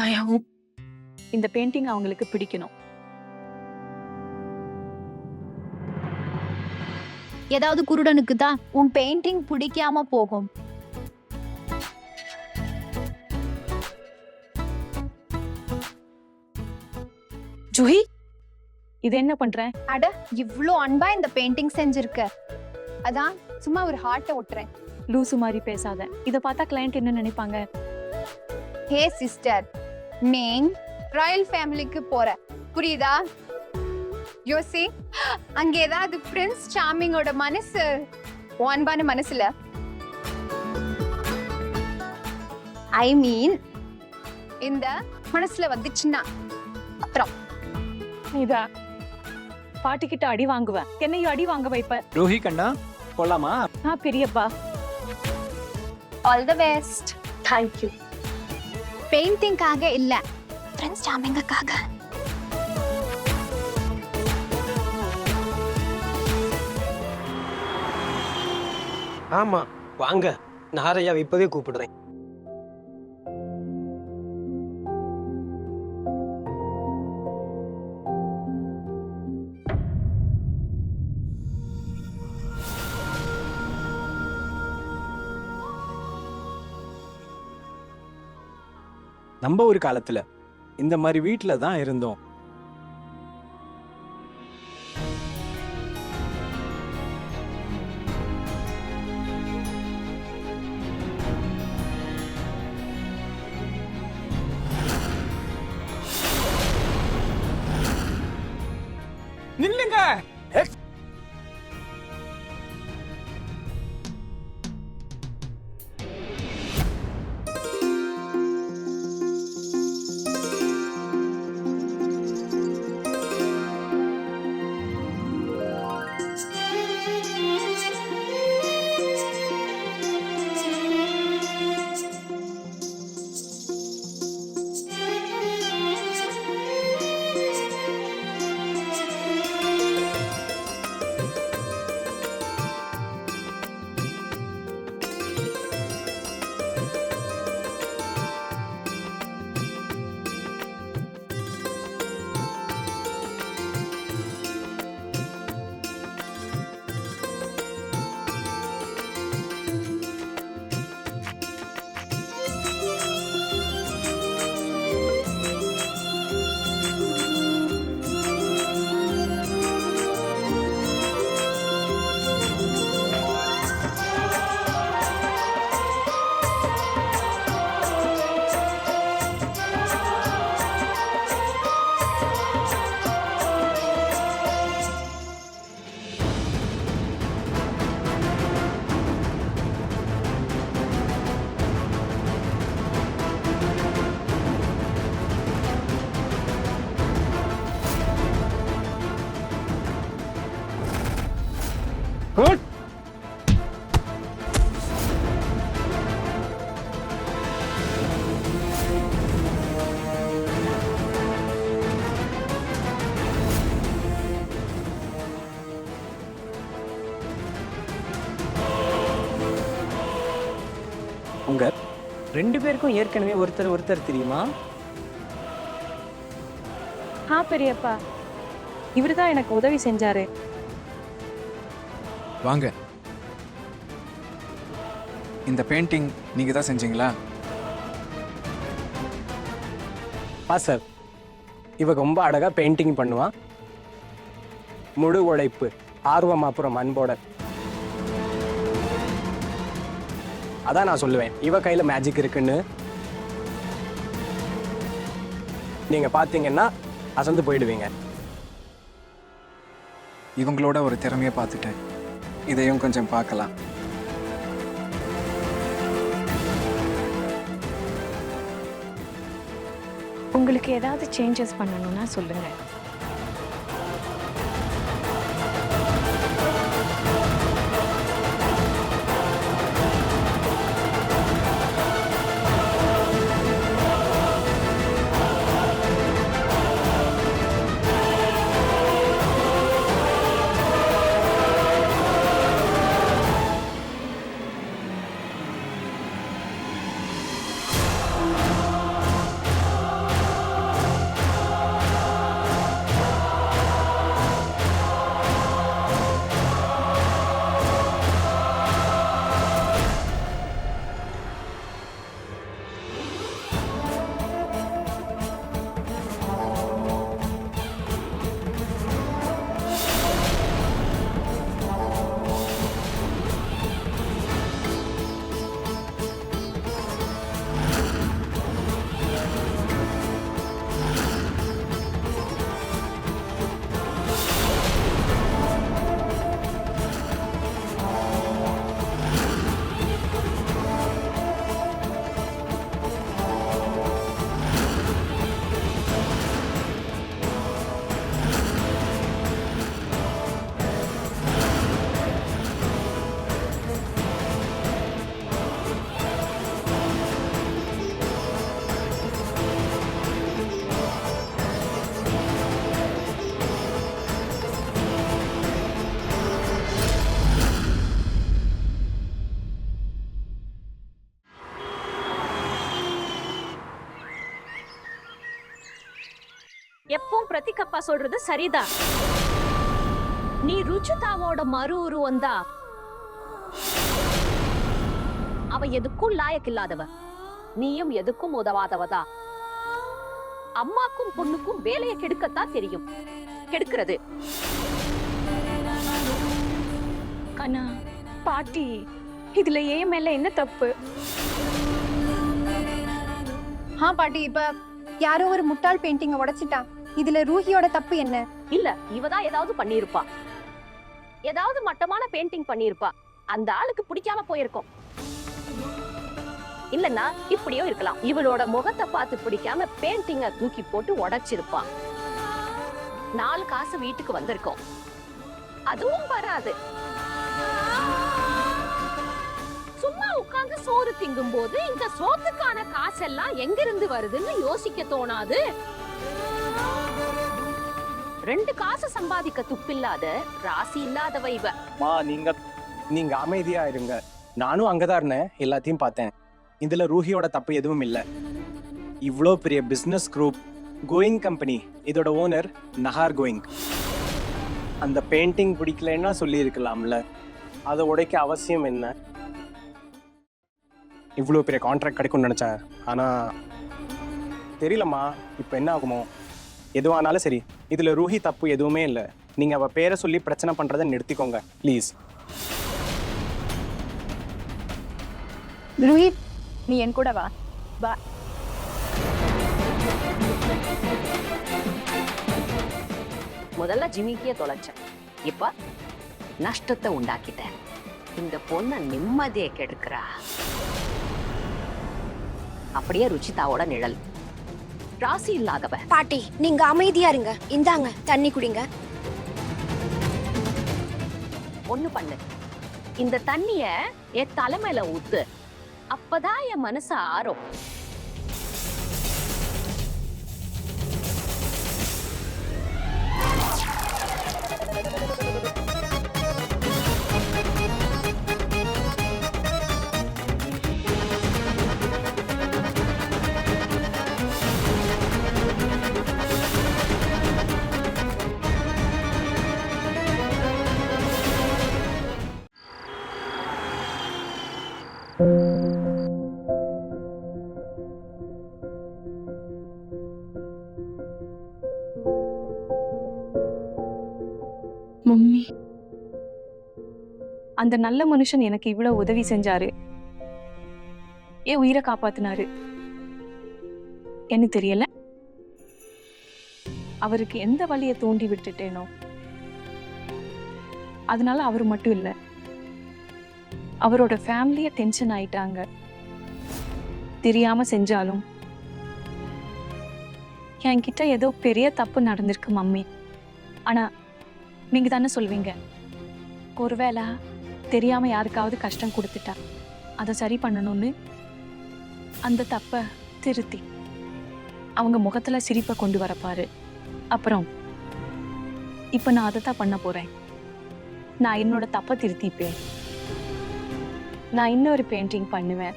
I hope இந்த painting அவங்களுக்கு பிடிக்கணும். ஏதாவது குருடனுக்கு தான் உன் பெயிண்டிங் பிடிக்காம போகும். ஜூஹி, இது என்ன பண்ற? அட, இவ்ளோ அன்பா இந்த பெயிண்டிங் செஞ்சிருக்க. அதான் சும்மா ஒரு ஹார்ட்டை ஒட்டுறேன். லூசு மாதிரி பேசாத. இத பார்த்தா கிளையண்ட் என்ன நினைப்பாங்க? ஹே சிஸ்டர், நீங்க ராயல் ஃபேமிலிக்கு போற, புரியுதா? யோசி, அங்க ஏதாவது பிரின்ஸ் சார்மிங்கோட மனசு அன்பான மனசுல, ஐ மீன் இந்த மனசுல வந்துச்சுன்னா அப்புறம் இதா பாட்டி கிட்ட அடி வாங்குவேன், என்னையும் அடி வாங்க வைப்ப. ரோஹி கண்ணா போலாமா? பெரியப்பா. All the best. தேங்க்யூ. பெயிண்டிங்காக இல்ல, பிரின்ஸ் சார்மிங்காக. ஆமா வாங்க, நாரையா இப்பவே கூப்பிடுறேன். நம்ம ஒரு காலத்துல இந்த மாதிரி வீட்டுல தான் இருந்தோம். நில்லுங்க. Good. உங்க ரெண்டு பேருக்கும் ஏற்கனவே ஒருத்தர் தெரியுமா? பெரியப்பா, இவருதான் எனக்கு உதவி செஞ்சாரு. வாங்க. இந்த பெயிண்டிங் நீங்க தான் செஞ்சீங்களா? சார், இவ ரொம்ப அழகா பெயிண்டிங் பண்ணுவான். முழு உழைப்பு, ஆர்வம், அப்புறம் அன்போட. அதான் நான் சொல்லுவேன், இவ கையில மேஜிக் இருக்குன்னு. நீங்க பாத்தீங்கன்னா அசந்து போயிடுவீங்க. இவங்களோட ஒரு திறமையை பார்த்துட்டேன். இதையும் கொஞ்சம் பார்க்கலாம். உங்களுக்கு ஏதாவது சேஞ்சஸ் பண்ணணும்னா சொல்லுங்க. எப்பவும் பிரதீக் அப்பா சொல்றது சரிதான். நீ ருச்சிதாவோட மறு உருவம் தான். அவ எதுக்கும் லாயக்கில்லாதவ, நீயும் எதுக்கும் உதவாதவதா. அம்மாக்கும் பொண்ணுக்கும் வேலையை கெடுக்கத்தான் தெரியும். கெடுக்கிறது. ஆனா பாட்டி, இதுல ஏன் மேல என்ன தப்பு? பாட்டி, இப்ப யாரோ ஒரு முட்டாள் பெயிண்டிங்க உடைச்சிட்டான். இதுல ரூஹியோட தப்பு என்ன? இல்ல, இவதான் ஏதாவது பண்ணிருப்பா. ஏதாவது மட்டமான பெயிண்டிங் பண்ணிருப்பா. அந்த ஆளுக்கு பிடிக்காம போயிருக்கும். இல்லன்னா இப்படியோ இருக்கலாம். இவளோட முகத்தை பார்த்து பிடிக்காம பெயிண்டிங்க தூக்கி போட்டு உடைச்சிருப்பா. 4 காசு வீட்டுக்கு வந்திருக்கோம், அதுவும் வராது. சும்மா உட்கார்ந்து சோறு திங்கும் போது இந்த சோத்துக்கான காசெல்லாம் எங்கிருந்து வருதுன்னு யோசிக்க தோணாது. 2 காசு சம்பாதிக்க துப்பில்லாத ராசி இல்லாதவ இவ. நீங்க அமைதியா இருங்க. நானும் அங்கதான் இருந்தேன், எல்லாத்தையும் பார்த்தேன். இதுல ரூஹியோட தப்பு எதுவும் இல்லை. இவ்வளோ பெரிய பிசினஸ் குரூப், கோயிங் கம்பெனி, இதோட ஓனர் நஹார் கோயிங். அந்த பெயிண்டிங் பிடிக்கலன்னா சொல்லி இருக்கலாம்ல, அதை உடைக்க அவசியம் என்ன? இவ்வளோ பெரிய கான்ட்ராக்ட் கிடைக்கும்னு நினைச்சேன், ஆனா தெரியலம்மா இப்போ என்ன ஆகுமோ. எதுவானாலும் சரி, இதுல ரூஹி தப்பு எதுவுமே இல்லை. நீங்க அவ பேரை சொல்லி பிரச்சனை பண்றதை நிறுத்திக்கோங்க ப்ளீஸ். ரூஹி, நீ என் கூட வா. முதல்ல ஜிமிக்கிய தொலைச்சேன், இப்ப நஷ்டத்தை உண்டாக்கிட்டேன். இந்த பொண்ண நிம்மதியை கெடுக்கிறா. அப்படியே ருச்சிதாவோட நிழல், ராசி இல்லாதவ. பாட்டி, நீங்க அமைதியா இருங்க. இந்தாங்க தண்ணி குடிங்க. ஒண்ணு பண்ணு, இந்த தண்ணிய என் தலைமையில ஊத்து. அப்பதான் என் மனசு ஆறும். மம்மி, அந்த நல்ல மனுஷன் எனக்கு இவ்வளவு உதவி செஞ்சாரு, என் உயிரை காப்பாத்தினாரு. எனக்கு தெரியல அவருக்கு எந்த வழியை தூண்டி விட்டுட்டேனோ. அதனால அவர் மட்டும் இல்ல, அவரோட ஃபேமிலிய டென்ஷன் ஆயிட்டாங்க. தெரியாம செஞ்சாலும் என்கிட்ட ஏதோ பெரிய தப்பு நடந்திருக்கு மம்மி. ஆனா நீங்க தானே சொல்வீங்க, ஒருவேளை தெரியாம யாருக்காவது கஷ்டம் கொடுத்துட்டா அதை சரி பண்ணணும்னு. அந்த தப்ப திருத்தி அவங்க முகத்துல சிரிப்பை கொண்டு வரப்பாரு. அப்புறம் இப்ப நான் அதை தான் பண்ண போறேன். நான் என்னோட தப்பை திருத்திப்பேன். நான் இன்னொரு பெயிண்டிங் பண்ணுவேன்.